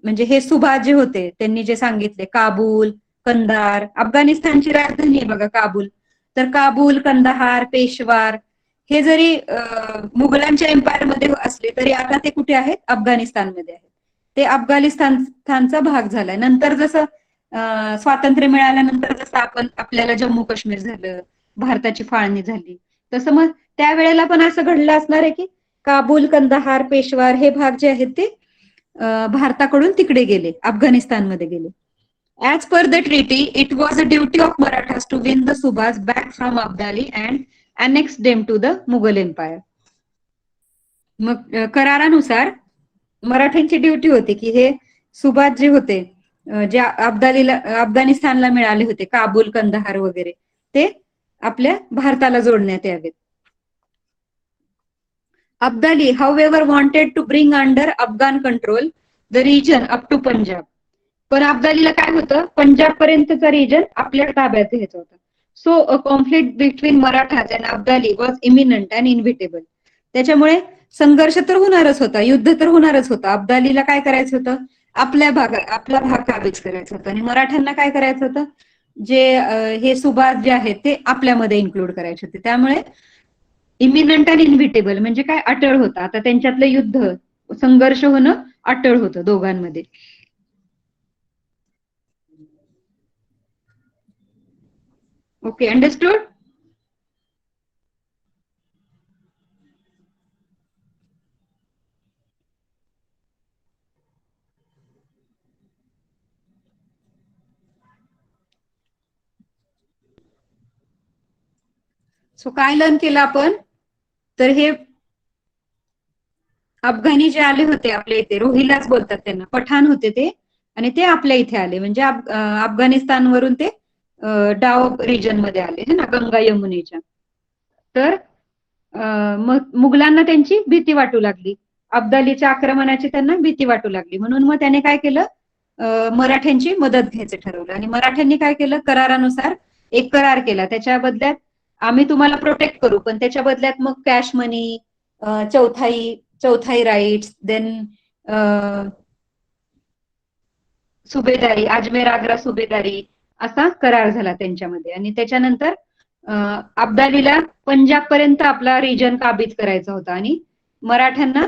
म्हणजे हे सुभाष जे होते त्यांनी जे सांगितले काबूल, कंदाहार, अफगाणिस्तानची राजधानी आहे बघा काबूल, तर काबूल, कंदाहार, पेशवार हे जरी मुघलांच्या एम्पायर मध्ये असले तरी आता ते कुठे आहेत? अफगाणिस्तानमध्ये आहेत. ते अफगाणिस्तानचा भाग झालाय. नंतर जसं स्वातंत्र्य मिळाल्यानंतर जसं आपण आपल्याला जम्मू काश्मीर झालं, भारताची फाळणी झाली, तसं मग त्यावेळेला पण असं घडलं असणार आहे की काबूल, कंदाहार, पेशवार हे भाग जे आहेत ते भारताकडून तिकडे गेले, अफगाणिस्तानमध्ये गेले. As per the treaty it was a duty of Marathas to win the सुभाष back from Abdali and annex them to the Mughal empire. मग करारानुसार मराठ्यांची ड्युटी होती की हे सुभाष जे होते, जे अफगाणिस्तानला मिळाले होते, काबूल, कंदाहार वगैरे, ते आपल्या भारताला जोडण्यात यावेत. Abdali however wanted to bring under Afghan control the region up to Punjab. पण अब्दालीला काय होतं, पंजाब पर्यंतचा रिजन आपल्या ताब्यात घ्यायचा होता. So a conflict between Marathas and Abdali was eminent and inevitable. त्याच्यामुळे संघर्ष तर होणारच होता, युद्ध तर होणारच होतं. अब्दालीला काय करायचं होतं, आपला भाग काबीज करायचा होता, आणि मराठ्यांना काय करायचं होतं, जे हे सुभाष जे आहेत ते आपल्यामध्ये इन्क्लूड करायचे होते. त्यामुळे इमिनंट अँड इनव्हिटेबल म्हणजे काय, अटळ होतं. आता त्यांच्यातलं युद्ध, संघर्ष होणं अटळ होतं दोघांमध्ये. Okay, understood. सो काय लर्न केलं आपण, तर हे अफगाणी जे आले होते आपल्या इथे, रोहिलाच बोलतात त्यांना, पठाण होते ते, आणि ते आपल्या इथे आले. म्हणजे अफगाणिस्तानवरून ते डाव रिजन मध्ये आले है ना, गंगा यमुनेच्या. तर मग मुघलांना त्यांची भीती वाटू लागली, अब्दालीच्या आक्रमणाची त्यांना भीती वाटू लागली. म्हणून मग त्याने काय केलं, मराठ्यांची मदत घ्यायचं ठरवलं. आणि मराठ्यांनी काय केलं, करारानुसार एक करार केला. त्याच्या बदल्यात आम्ही तुम्हाला प्रोटेक्ट करू, पण त्याच्या बदल्यात मग कॅश मनी, चौथाई चौथाई राईट्स, देन सुभेदारी, अजमेर आग्रा सुभेदारी, असा करार झाला त्यांच्यामध्ये. आणि त्याच्यानंतर अब्दालीला पंजाब पर्यंत आपला रिजन काबीज करायचा होता, आणि मराठ्यांना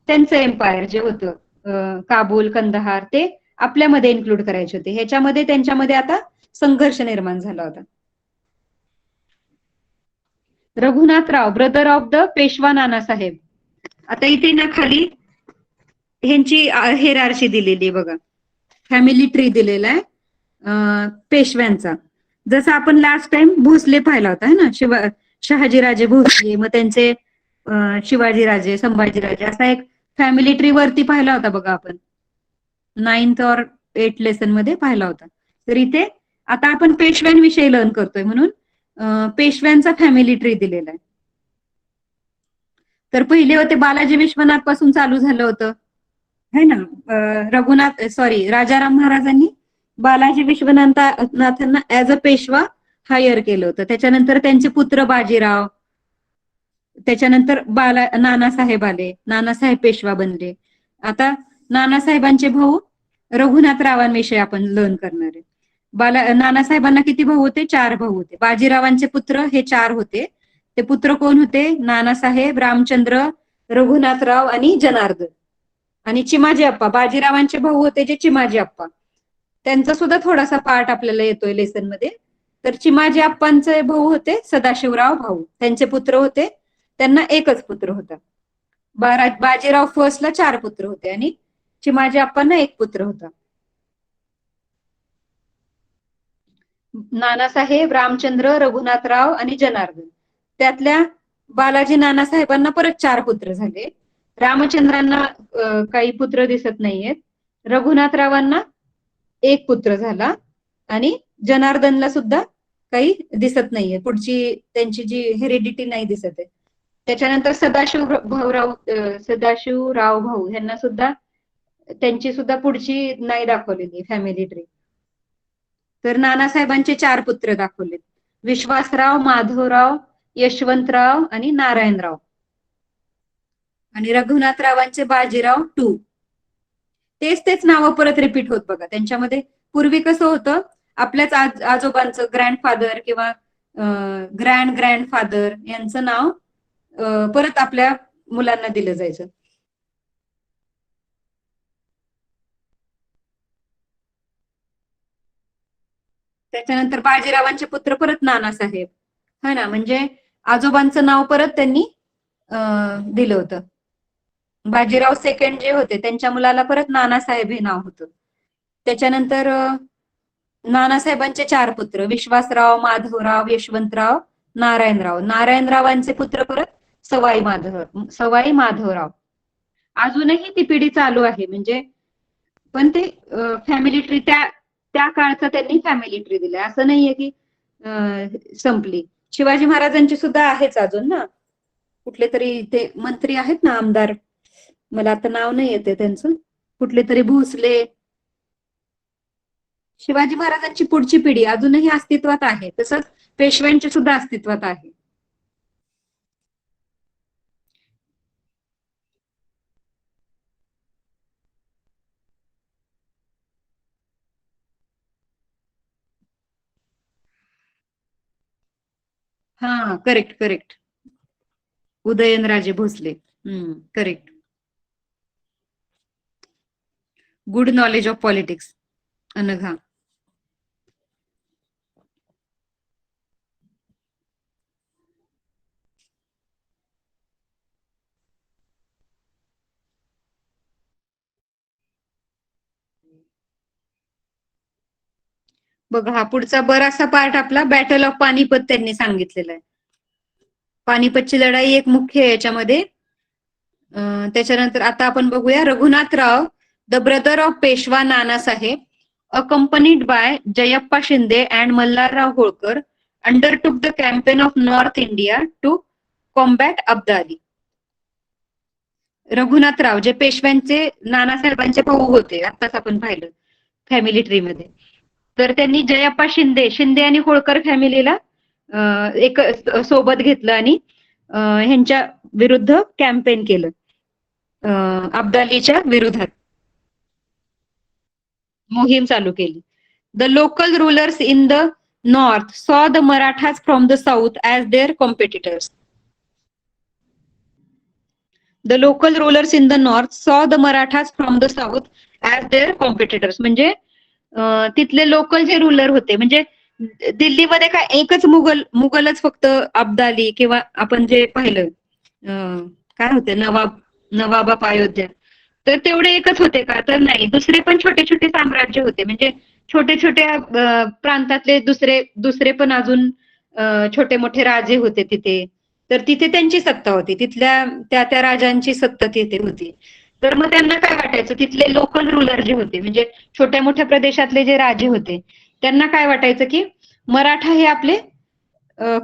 त्यांचं एम्पायर जे होतं काबूल, कंदहार, ते आपल्यामध्ये इन्क्लूड करायचे होते. ह्याच्यामध्ये त्यांच्यामध्ये आता संघर्ष निर्माण झाला होता. Raghunathrao, brother of the Peshwa Nanasaheb. आता इथे ना खाली ह्यांची हेरारशी दिलेली आहे बघा, फॅमिली ट्री दिलेला आहे पेशव्यांचा. जसं आपण लास्ट टाइम भोसले पाहिला होता है ना, शहाजीराजे भोसले, मग त्यांचे शिवाजीराजे, संभाजीराजे, असा एक फॅमिली ट्री वरती पाहिला होता बघा आपण, 9th और 8th लेसन मध्ये पाहिला होता. तर इथे आता आपण पेशव्यांविषयी लर्न करतोय, म्हणून पेशव्यांचा फॅमिली ट्री दिलेला आहे. तर पहिले होते बालाजी विश्वनाथ पासून चालू झालं होतं है ना, राजाराम महाराजांनी बालाजी विश्वनाथांना ऍज अ पेशवा हायर केलं होतं. त्याच्यानंतर त्यांचे पुत्र बाजीराव, त्याच्यानंतर नानासाहेब आले, नानासाहेब पेशवा बनले. आता नानासाहेबांचे भाऊ रघुनाथरावांविषयी आपण लर्न करणार आहे. नानासाहेबांना किती भाऊ होते? 4 भाऊ होते. बाजीरावांचे पुत्र हे 4 होते. ते पुत्र कोण होते? नानासाहेब, रामचंद्र, रघुनाथराव आणि जनार्दन. आणि चिमाजी अप्पा, बाजीरावांचे भाऊ होते जे चिमाजी अप्पा, त्यांचा सुद्धा थोडासा पार्ट आपल्याला येतोय लेसन मध्ये. तर चिमाजी अप्पांचे भाऊ होते सदाशिवराव भाऊ, त्यांचे पुत्र होते, त्यांना एकच पुत्र होता. बाजीराव फर्स्टला 4 पुत्र होते आणि चिमाजी अप्पांना 1 पुत्र होता. नानासाहेब, रामचंद्र, रघुनाथराव आणि जनार्दन. त्यातल्या बालाजी नानासाहेबांना परत 4 पुत्र झाले. रामचंद्रांना काही पुत्र दिसत नाहीयेत. रघुनाथरावांना 1 पुत्र झाला, आणि जनार्दनला सुद्धा काही दिसत नाहीये, पुढची त्यांची जी हेरिडिटी नाही दिसत आहे. त्याच्यानंतर सदाशिवराव भाऊ यांना सुद्धा त्यांची सुद्धा पुढची नाही दाखवलेली फॅमिली ट्री. तर नानासाहेबांचे 4 पुत्र दाखवलेत. विश्वासराव, माधवराव, यशवंतराव आणि नारायणराव. आणि रघुनाथरावांचे बाजीराव टू. तेच नावं परत रिपीट होत बघा त्यांच्यामध्ये. पूर्वी कसं होतं, आपल्याच आजोबांचं ग्रँडफादर किंवा ग्रँडफादर यांचं नाव परत आपल्या मुलांना दिलं जायचं. त्याच्यानंतर बाजीरावांचे पुत्र परत नानासाहेब. है ना, म्हणजे आजोबांचं नाव परत त्यांनी दिलं होतं. बाजीराव सेकंड जे होते त्यांच्या मुलाला परत नानासाहेब हे नाव होतं. त्याच्यानंतर नानासाहेबांचे 4 पुत्र, विश्वासराव, माधवराव, यशवंतराव, नारायणराव. नारायणरावांचे पुत्र परत सवाई माधवराव. अजूनही ती पिढी चालू आहे, म्हणजे पण ते फॅमिली ट्री त्या काळचा त्यांनी फॅमिली ट्री दिलाय, असं नाहीये की संपली. शिवाजी महाराजांची सुद्धा आहेच अजून ना, कुठले तरी ते मंत्री आहेत ना, आमदार, मला आता नाव नाही येते त्यांचं, कुठले तरी भोसले. शिवाजी महाराजांची पुढची पिढी अजूनही अस्तित्वात आहे, तसंच पेशव्यांची सुद्धा अस्तित्वात आहे. हा, correct. Udayanraje Bhosale. Correct. Good knowledge of politics, Anagha. बघा, हा पुढचा बराचसा पार्ट आपला बॅटल ऑफ पानिपत त्यांनी सांगितलेला आहे. पानिपतची लढाई एक मुख्य आहे याच्यामध्ये. त्याच्यानंतर आता आपण बघूया Raghunathrao, the brother of Peshwa Nanasaheb, accompanied by Jayappa Shinde and Mallarrao Holkar, undertook the campaign of North India to combat Abdali. Raghunathrao जे पेशव्यांचे नानासाहेबांचे भाऊ होते, आत्ताच आपण पाहिलं फॅमिली ट्री मध्ये, तर त्यांनी जयप्पा शिंदे आणि होळकर फॅमिलीला एक सोबत घेतलं आणि ह्यांच्या विरुद्ध कॅम्पेन केलं, अब्दालीच्या विरोधात मोहीम चालू केली. The local rulers in the north saw the Marathas from the south as their competitors. The local rulers in the north saw the Marathas from the south as their competitors. म्हणजे तिथले लोकल जे रूलर होते, म्हणजे दिल्लीमध्ये काय एकच मुघलच फक्त अब्दाली किंवा आपण जे पाहिलं काय होते नवाब अयोध्या, तर तेवढे एकच होते का? तर नाही, दुसरे पण छोटे छोटे साम्राज्य होते, म्हणजे छोटे छोट्या प्रांतातले दुसरे पण अजून छोटे मोठे राजे होते तिथे. तर तिथे त्यांची सत्ता होती, तिथल्या त्या राजांची सत्ता तिथे होती. तर मग त्यांना काय वाटायचं, तिथले लोकल रूलर जे होते, म्हणजे छोट्या मोठ्या प्रदेशातले जे राजे होते, त्यांना काय वाटायचं की मराठा हे आपले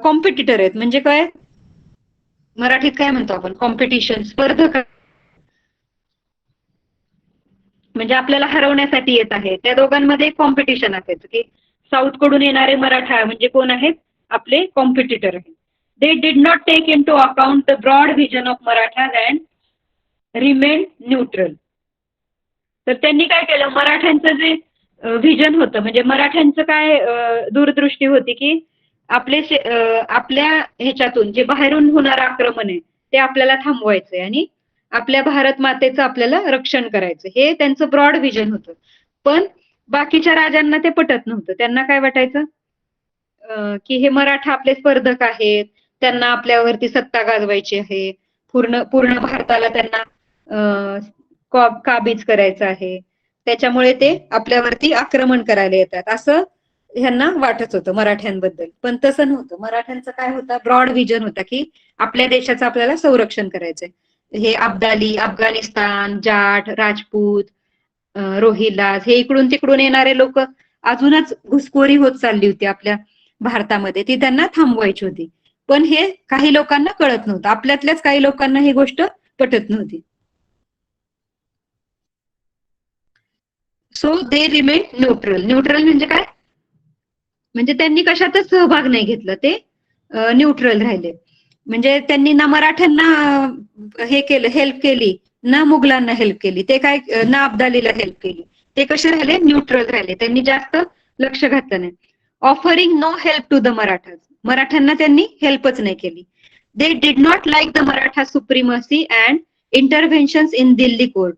कॉम्पिटिटर आहेत. म्हणजे काय मराठीत काय म्हणतो आपण, कॉम्पिटिशन, स्पर्धक, म्हणजे आपल्याला हरवण्यासाठी येत आहे. त्या दोघांमध्ये कॉम्पिटिशन असायचं की साऊथ कडून येणारे मराठा म्हणजे कोण आहेत, आपले कॉम्पिटिटर आहेत. They did not take in to account the broad vision of Maratha and remain neutral. तर त्यांनी काय केलं, मराठ्यांचं जे व्हिजन होतं, म्हणजे मराठ्यांचं काय दूरदृष्टी होती की आपल्या ह्याच्यातून जे बाहेरून होणारं आक्रमण आहे ते आपल्याला थांबवायचंय आणि आपल्या भारत मातेचं आपल्याला रक्षण करायचं, हे त्यांचं ब्रॉड व्हिजन होतं. पण बाकीच्या राजांना ते पटत नव्हतं. त्यांना काय वाटायचं की हे मराठा आपले स्पर्धक आहेत, त्यांना आपल्यावरती सत्ता गाजवायची आहे, पूर्ण भारताला त्यांना काबीज करायचं आहे, त्याच्यामुळे ते आपल्यावरती आक्रमण करायला येतात, असं ह्यांना वाटत होतं मराठ्यांबद्दल. पण तसं नव्हतं. मराठ्यांचं काय होता, ब्रॉड व्हिजन होता की आपल्या देशाचं आपल्याला संरक्षण करायचंय. हे अब्दाली, अफगाणिस्तान, जाट, राजपूत, रोहिल्लाज, हे इकडून तिकडून येणारे लोक अजूनच घुसखोरी होत चालली होती आपल्या भारतामध्ये, ती त्यांना थांबवायची होती. पण हे काही लोकांना कळत नव्हतं, आपल्यातल्याच काही लोकांना ही गोष्ट पटत नव्हती. So they remain neutral. Neutral म्हणजे काय, म्हणजे त्यांनी कशातच सहभाग नाही घेतला, ते न्यूट्रल राहिले. म्हणजे त्यांनी ना मराठ्यांना हे केलं, हेल्प केली, ना मुघलांना हेल्प केली, ते काय ना अब्दालीला हेल्प केली. ते कसे राहिले? न्यूट्रल राहिले. त्यांनी जास्त लक्ष घातलं नाही. Offering no help to the Marathas, मराठ्यांना त्यांनी हेल्पच नाही केली. They did not like the Maratha supremacy and interventions in Delhi court.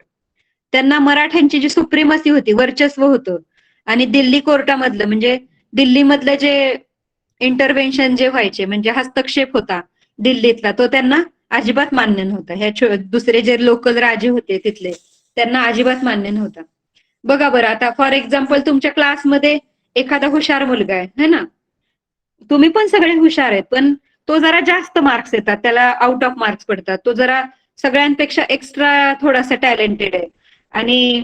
त्यांना मराठ्यांची जी सुप्रीमसी होती, वर्चस्व होतं, आणि दिल्ली कोर्टामधलं म्हणजे दिल्लीमधलं जे इंटरव्हेन्शन जे व्हायचे म्हणजे हस्तक्षेप होता दिल्लीतला, तो त्यांना अजिबात मान्य नव्हता. ह्या दुसरे जे लोकल राजे होते तिथले, त्यांना अजिबात मान्य नव्हता. बघा बरं, आता फॉर एक्झाम्पल तुमच्या क्लासमध्ये एखादा हुशार मुलगा आहे है ना, तुम्ही पण सगळे हुशार आहेत, पण तो जरा जास्त मार्क्स येतात, त्याला आउट ऑफ मार्क्स पडतात, तो जरा सगळ्यांपेक्षा एक्स्ट्रा थोडासा टॅलेंटेड आहे, आणि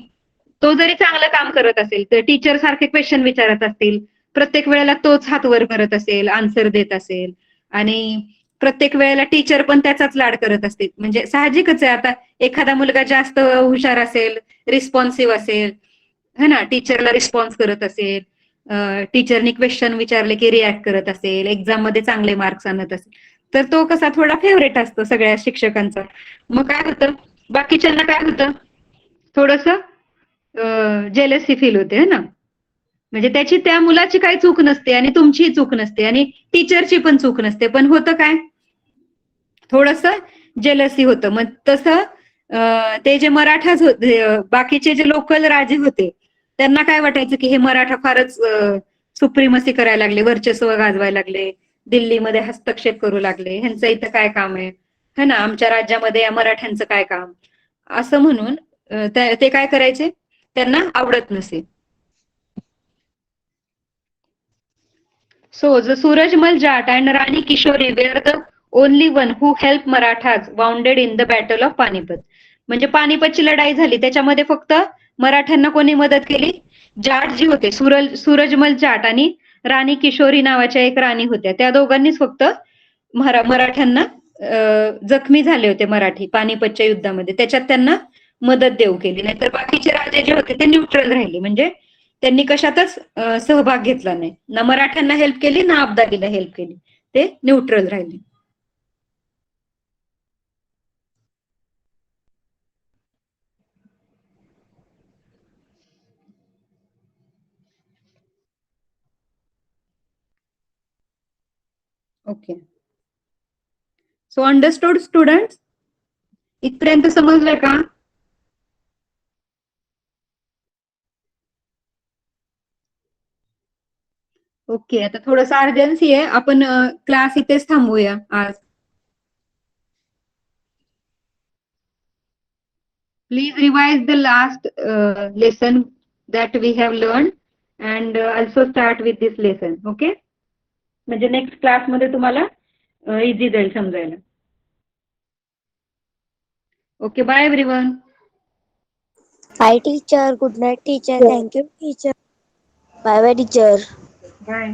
तो जरी चांगलं काम करत असेल तर टीचर सारखे क्वेश्चन विचारत असतील, प्रत्येक वेळेला तोच हात वर करत असेल, आन्सर देत असेल, आणि प्रत्येक वेळेला टीचर पण त्याचाच लाड करत असतील, म्हणजे साहजिकच आहे. आता एखादा मुलगा जास्त हुशार असेल, रिस्पॉन्सिव्ह असेल है ना, टीचरला रिस्पॉन्स करत असेल, टीचरनी क्वेश्चन विचारले की रिॲक्ट करत असेल, एक्झाम मध्ये चांगले मार्क्स आणत असेल, तर तो कसा थोडा फेवरेट असतो सगळ्या शिक्षकांचा. मग काय होतं, बाकीच्यांना काय होतं, थोडस जेलसी फील होते है ना. म्हणजे त्याची, त्या मुलाची काही चूक नसते आणि तुमचीही चूक नसते आणि टीचरची पण चूक नसते, पण होतं काय, थोडस जेलसी होतं. मग तसं ते जे मराठाच होते, बाकीचे जे लोकल राजे होते, त्यांना काय वाटायचं की हे मराठा फारच सुप्रीमसी करायला लागले, वर्चस्व गाजवायला लागले, दिल्लीमध्ये हस्तक्षेप करू लागले, ह्यांचं इथं काय काम आहे है ना, आमच्या राज्यामध्ये या मराठ्यांचं काय काम, असं म्हणून ते काय करायचे, त्यांना आवडत नसे. So the Surajmal Jat and Rani Kishori were the only one who helped Marathas wounded in the battle of Panipat. म्हणजे पानिपतची लढाई झाली त्याच्यामध्ये फक्त मराठ्यांना कोणी मदत केली, जाट जी होते, सूरजमल जाट आणि राणी किशोरी नावाच्या एक राणी होत्या, त्या दोघांनीच फक्त मराठ्यांना, जखमी झाले होते मराठी पानिपतच्या युद्धामध्ये, त्याच्यात त्यांना मदत देऊ केली. नाहीतर बाकीचे राजे जे होते ते न्यूट्रल राहिले, म्हणजे त्यांनी कशातच सहभाग घेतला नाही, ना मराठ्यांना हेल्प केली ना अब्दालीला हेल्प केली, ते न्यूट्रल राहिले. ओके, सो अंडरस्टूड स्टुडंट्स, इथपर्यंत समजलं का? ओके, आता थोडस अर्जन्सी आहे, आपण क्लास इथेच थांबूया आज. Please revise the last lesson that we have learned and also start with this lesson. Okay? म्हणजे नेक्स्ट क्लासमध्ये तुम्हाला इझी जाईल समजायला. Okay, bye everyone. Bye teacher. Good night teacher. Thank you teacher. Bye bye teacher. Bye.